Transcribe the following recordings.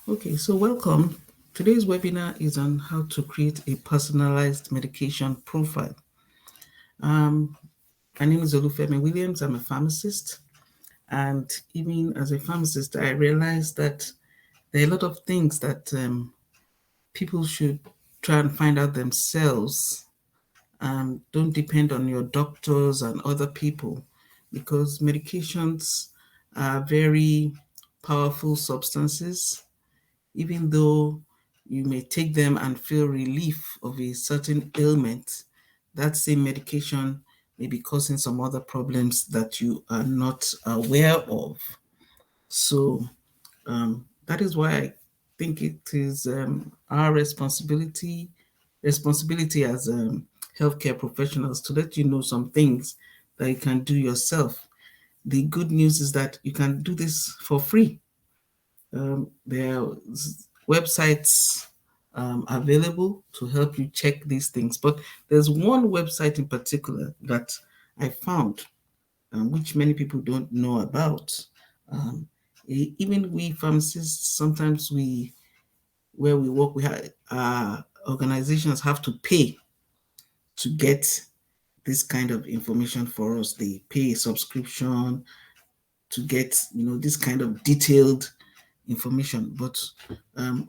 Okay, so welcome. Today's webinar is on how to create a personalized medication profile. Um, my name is Olufemi Williams. I'm a pharmacist. And even as a pharmacist, I realized that there are a lot of things that people should try and find out themselves. Don't depend on your doctors and other people because medications are very powerful substances. Even though you may take them and feel relief of a certain ailment, that same medication may be causing some other problems that you are not aware of. So that is why I think it is our responsibility as healthcare professionals to let you know some things that you can do yourself. The good news is that you can do this for free. There are websites available to help you check these things. But there's one website in particular that I found, which many people don't know about. Um, Even we pharmacists, sometimes where we work, we have organizations have to pay to get this kind of information for us. They pay a subscription to get, this kind of detailed information. But um,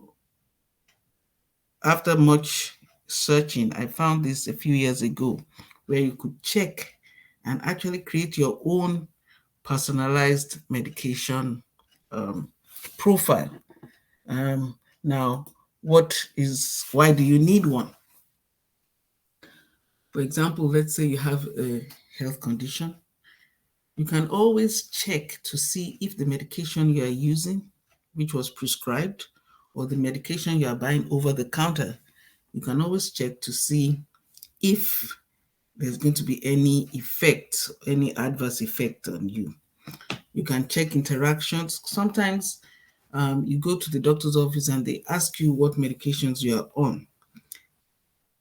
after much searching, I found this a few years ago where you could check and actually create your own personalized medication um, profile. Now, why do you need one? For example, let's say you have a health condition. You can always check to see if the medication you are using, which was prescribed, or the medication you are buying over the counter, you can always check to see if there's going to be any effect, any adverse effect on you. You can check interactions. Sometimes you go to the doctor's office and they ask you what medications you are on.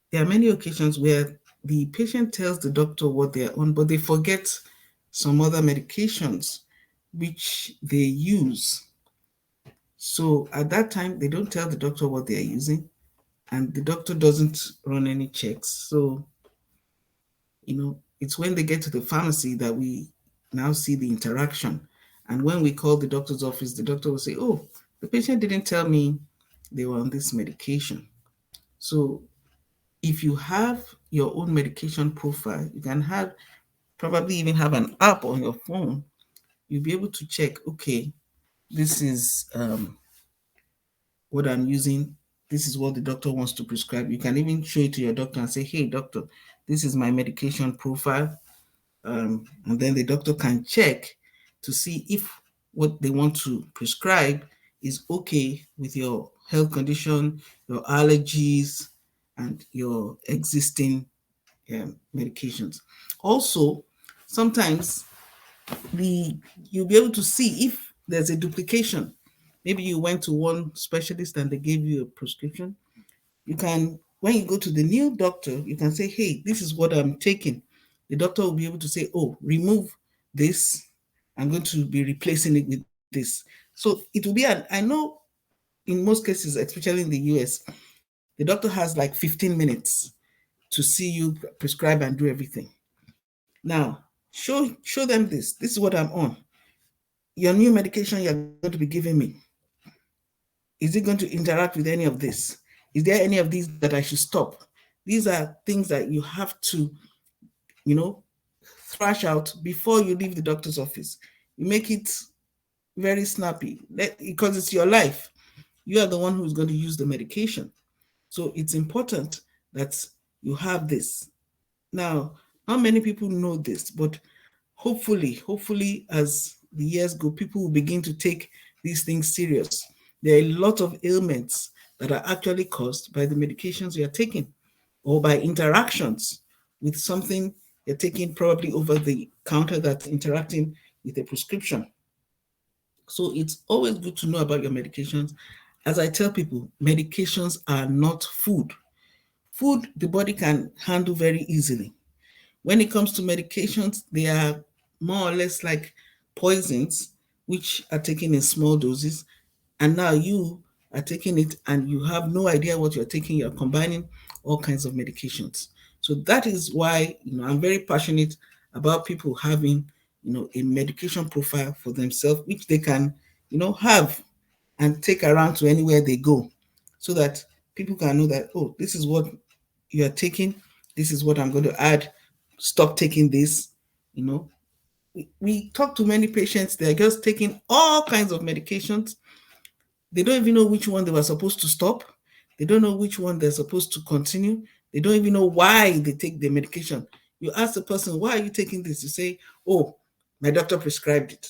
There are many occasions where the patient tells the doctor what they are on, but they forget some other medications which they use. So at that time, they don't tell the doctor what they are using, and the doctor doesn't run any checks. So it's when they get to the pharmacy that we now see the interaction. And when we call the doctor's office, the doctor will say, "Oh, the patient didn't tell me they were on this medication." So if you have your own medication profile, you can probably even have an app on your phone. You'll be able to check, okay, this is what I'm using. This is what the doctor wants to prescribe. You can even show it to your doctor and say, "Hey, doctor, this is my medication profile." And then the doctor can check to see if what they want to prescribe is okay with your health condition, your allergies, and your existing medications. Also, sometimes you'll be able to see if there's a duplication. Maybe you went to one specialist and they gave you a prescription. You can, when you go to the new doctor, you can say, "Hey, this is what I'm taking." The doctor will be able to say, "Oh, remove this. I'm going to be replacing it with this." So it will be I know in most cases, especially in the US, the doctor has like 15 minutes to see you prescribe and do everything. Now, show them this. This is what I'm on. Your new medication you're going to be giving me, is it going to interact with any of this? Is there any of these that I should stop? These are things that you have to, you know, thrash out before you leave the doctor's office. You make it very snappy because it's your life. You are the one who's going to use the medication. So it's important that you have this. Now, not many people know this, but hopefully, as the years go, people will begin to take these things serious. There are a lot of ailments that are actually caused by the medications you're taking or by interactions with something you're taking probably over the counter that's interacting with a prescription. So it's always good to know about your medications. As I tell people, medications are not food. Food, the body can handle very easily. When it comes to medications, they are more or less like poisons, which are taken in small doses. And now you are taking it and you have no idea what you're taking. You're combining all kinds of medications. So that is why, I'm very passionate about people having, a medication profile for themselves, which they can, have and take around to anywhere they go, so that people can know that, oh, this is what you are taking, this is what I'm going to add, stop taking this. We talk to many patients, they're just taking all kinds of medications. They don't even know which one they were supposed to stop. They don't know which one they're supposed to continue. They don't even know why they take the medication. You ask the person, why are you taking this? You say, oh, my doctor prescribed it.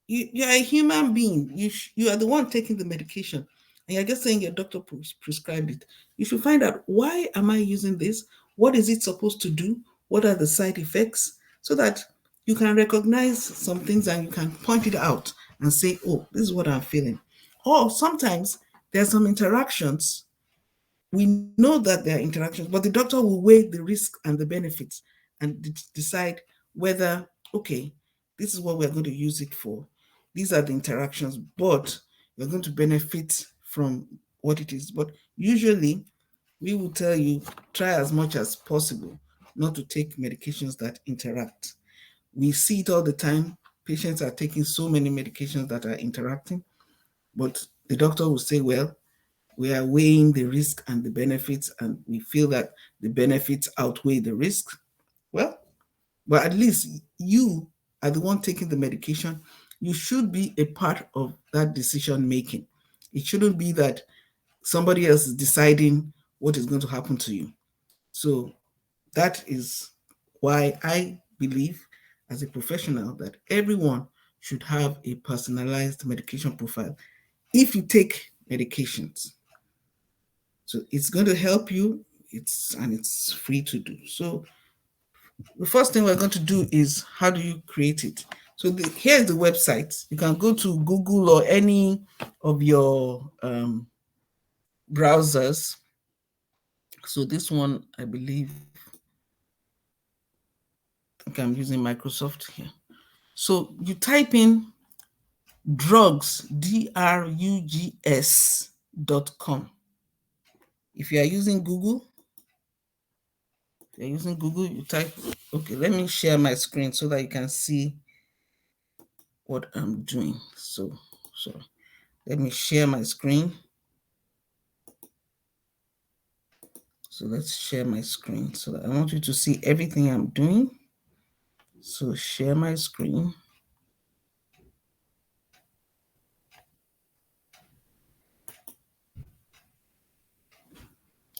You're a human being. You are the one taking the medication. And you're just saying your doctor prescribed it. You should find out, why am I using this? What is it supposed to do? What are the side effects? So that you can recognize some things and you can point it out and say, oh, this is what I'm feeling. Or sometimes there's some interactions. We know that there are interactions, but the doctor will weigh the risk and the benefits and decide whether, okay, this is what we're going to use it for. These are the interactions, but you're going to benefit from what it is. But usually, we will tell you, try as much as possible not to take medications that interact. We see it all the time. Patients are taking so many medications that are interacting, but the doctor will say, well, we are weighing the risk and the benefits, and we feel that the benefits outweigh the risk. Well, but at least you are the one taking the medication. You should be a part of that decision making. It shouldn't be that somebody else is deciding what is going to happen to you. So that is why I believe, as a professional, that everyone should have a personalized medication profile if you take medications. So it's going to help you. It's free to do. So the first thing we're going to do is, how do you create it? So here's the website. You can go to Google or any of your browsers. So this one, I believe, I'm using Microsoft here. So you type in drugs, drugs.com. If you are using Google, you type, okay, let me share my screen so that you can see what I'm doing. So let me share my screen. So let's share my screen. So I want you to see everything I'm doing. So share my screen.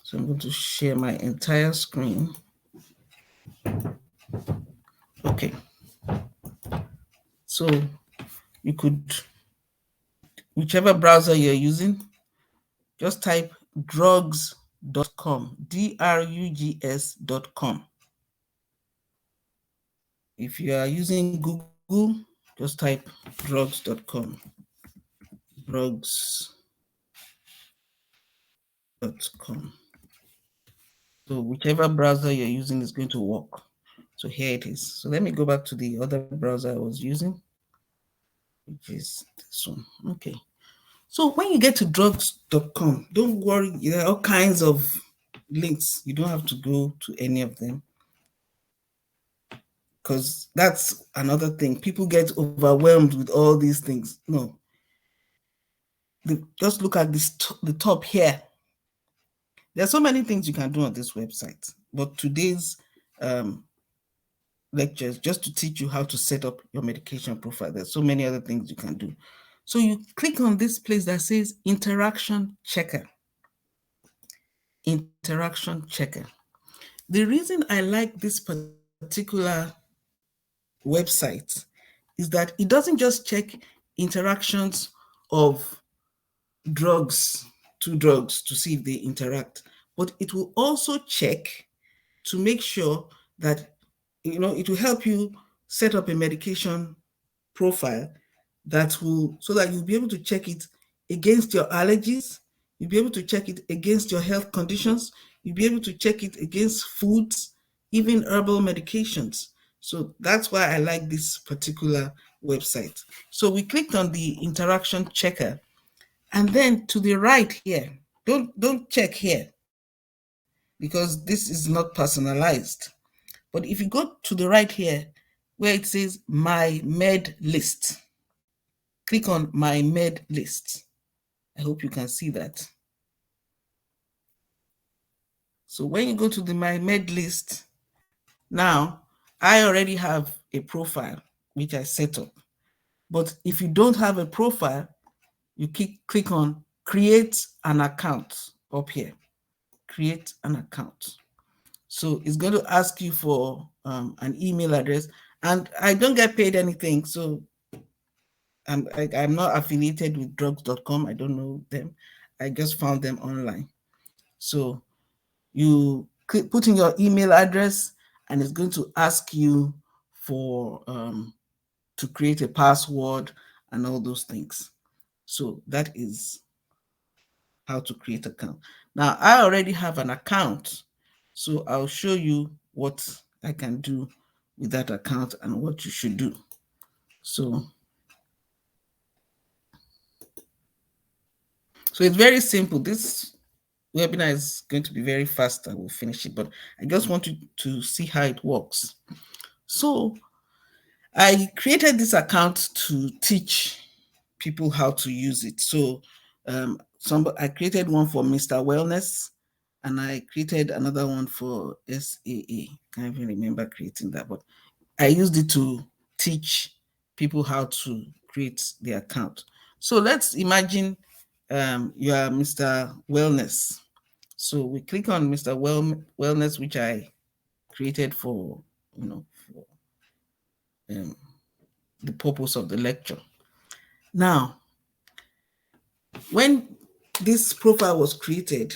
So I'm going to share my entire screen. Okay. So you could, whichever browser you're using, just type drugs.com, drugs.com. If you are using Google, just type drugs.com, drugs.com. So whichever browser you're using is going to work. So here it is. So let me go back to the other browser I was using, which is this one. Okay. So when you get to drugs.com, don't worry, there are all kinds of links. You don't have to go to any of them, because that's another thing. People get overwhelmed with all these things. No. Just look at the top here. There are so many things you can do on this website, but today's lecture is just to teach you how to set up your medication profile. There's so many other things you can do. So you click on this place that says Interaction Checker. Interaction Checker. The reason I like this particular website is that it doesn't just check interactions of two drugs to see if they interact, but it will also check to make sure that, it will help you set up a medication profile that will, so that you'll be able to check it against your allergies, you'll be able to check it against your health conditions, you'll be able to check it against foods, even herbal medications. So that's why I like this particular website. So we clicked on the interaction checker, And then to the right here, don't check here because this is not personalized. But if you go to the right here, where it says My Med List, click on My Med List. I hope you can see that. So when you go to the My Med List, now I already have a profile which I set up. But if you don't have a profile, you click on Create an Account up here. Create an account. So it's going to ask you for an email address. And I don't get paid anything, so I'm not affiliated with drugs.com. I don't know them. I just found them online. So you put in your email address, and it's going to ask you for to create a password and all those things. So that is how to create an account. Now I already have an account, so I'll show you what I can do with that account and what you should do. So it's very simple. This webinar is going to be very fast. I will finish it, but I just want you to see how it works. So I created this account to teach people how to use it. So I created one for Mr. Wellness, and I created another one for SAA. Can't even remember creating that, but I used it to teach people how to create the account. So let's imagine you are Mr. Wellness. So we click on Mr. Wellness, which I created for, for the purpose of the lecture. Now, when this profile was created,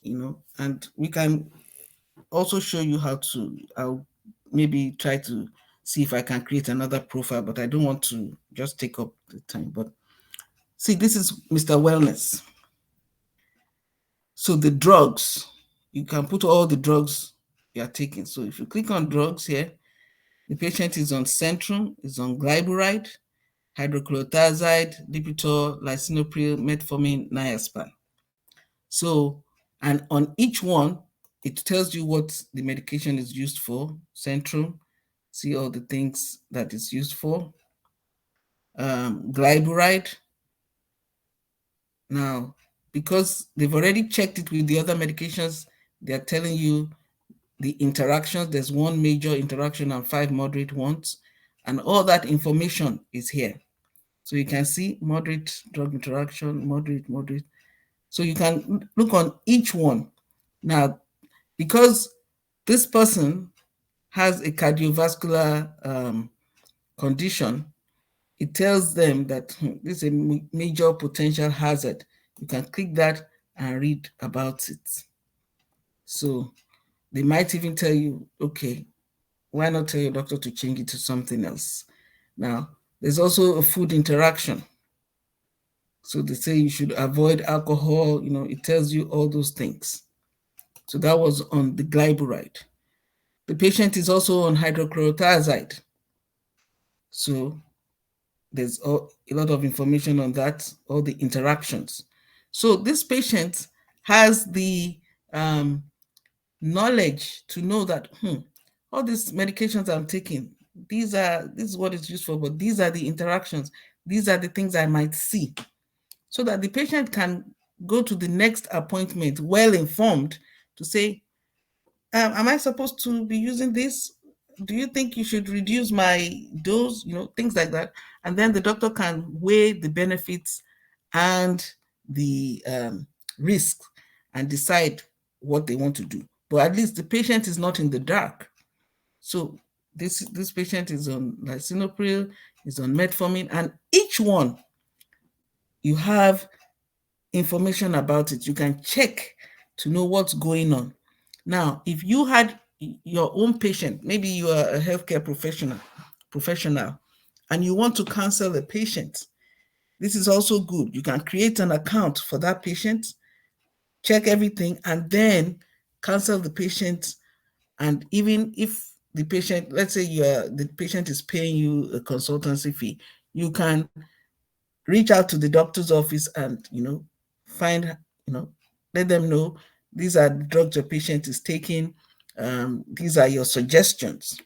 and we can also show you how to, I'll maybe try to see if I can create another profile, but I don't want to just take up the time. But see, this is Mr. Wellness. So the drugs, you can put all the drugs you are taking. So if you click on drugs here, the patient is on Centrum, is on glyburide, hydrochlorothiazide, Lipitor, lisinopril, metformin, niaspan. So, and on each one, it tells you what the medication is used for. Centrum, see all the things that it's used for. Glyburide. Now, because they've already checked it with the other medications, they're telling you the interactions. There's one major interaction and 5 moderate ones. And all that information is here. So you can see moderate drug interaction, moderate. So you can look on each one. Now, because this person has a cardiovascular condition, it tells them that this is a major potential hazard. You can click that and read about it. So they might even tell you, okay, why not tell your doctor to change it to something else? Now, there's also a food interaction. So they say you should avoid alcohol, it tells you all those things. So that was on the glyburide. The patient is also on hydrochlorothiazide. So there's a lot of information on that, all the interactions. So this patient has the knowledge to know that all these medications I'm taking, this is what it's used for, but these are the interactions, these are the things I might see, so that the patient can go to the next appointment well informed to say, am I supposed to be using this? Do you think you should reduce my dose? Things like that. And then the doctor can weigh the benefits and the risk and decide what they want to do. But at least the patient is not in the dark. So this patient is on lisinopril, is on metformin, and each one you have information about it. You can check to know what's going on. Now, if you had your own patient, maybe you are a healthcare professional, and you want to counsel a patient, this is also good. You can create an account for that patient, check everything, and then counsel the patient. And even if the patient, let's say the patient is paying you a consultancy fee, you can reach out to the doctor's office and, find, let them know these are the drugs your patient is taking. These are your suggestions.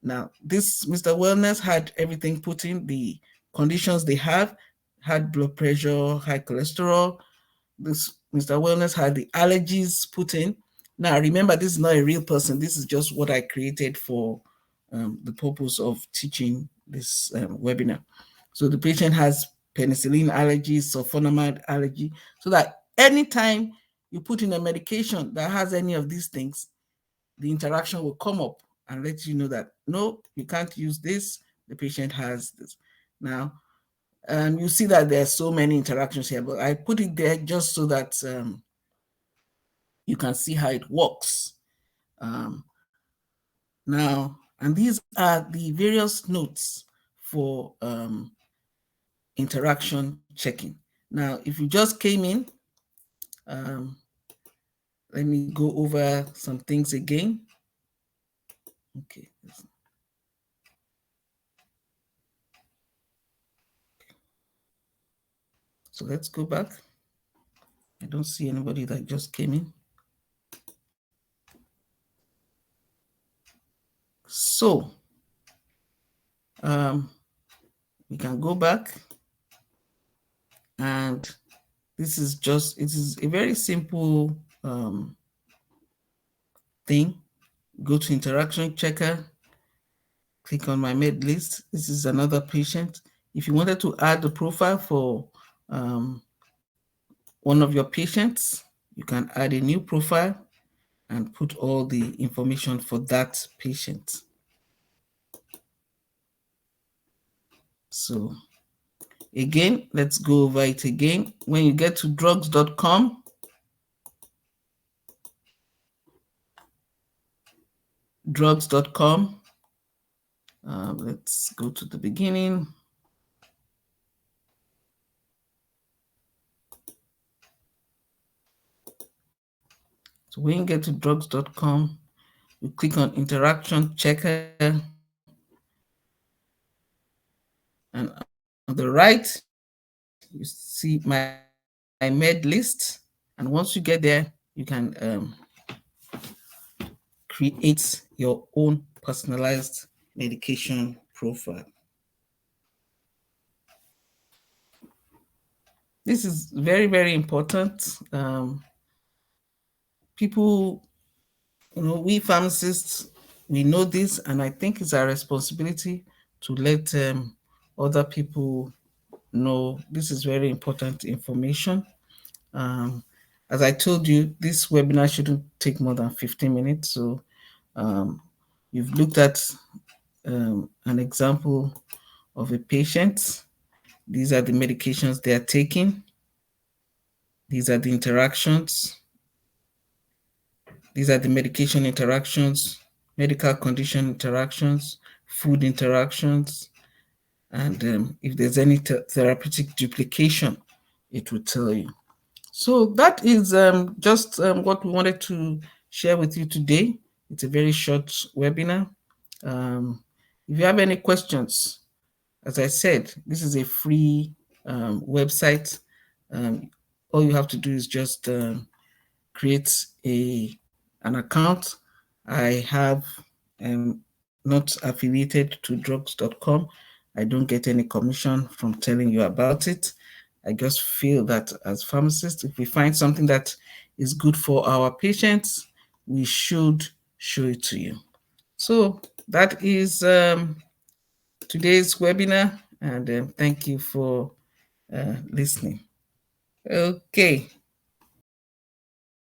Now, this Mr. Wellness had everything put in, the conditions they have, had blood pressure, high cholesterol. This Mr. Wellness had the allergies put in. Now, remember, this is not a real person. This is just what I created for the purpose of teaching this webinar. So the patient has penicillin allergy, sulfonamide allergy, so that anytime you put in a medication that has any of these things, the interaction will come up and let you know that, no, you can't use this, the patient has this. Now, you see that there are so many interactions here, but I put it there just so that you can see how it works. Now, and these are the various notes for interaction checking. Now, if you just came in, let me go over some things again. Okay. So let's go back. I don't see anybody that just came in. So we can go back, and this is just, it is a very simple thing. Go to interaction checker, click on my med list. This is another patient. If you wanted to add the profile for one of your patients, you can add a new profile and put all the information for that patient. So again, let's go over it again. When you get to drugs.com, let's go to the beginning. So when you get to drugs.com, you click on interaction checker, and on the right, you see my med list. And once you get there, you can create your own personalized medication profile. This is very, very important. People, we pharmacists, we know this, and I think it's our responsibility to let other people know this is very important information. As I told you, this webinar shouldn't take more than 15 minutes. So you've looked at an example of a patient. These are the medications they are taking. These are the interactions. These are the medication interactions, medical condition interactions, food interactions, and if there's any therapeutic duplication, it will tell you. So that is just what we wanted to share with you today. It's a very short webinar. If you have any questions, as I said, this is a free website. All you have to do is just create an account. I have not affiliated to drugs.com. I don't get any commission from telling you about it. I just feel that as pharmacists, if we find something that is good for our patients, we should show it to you. So that is today's webinar, and thank you for listening. Okay.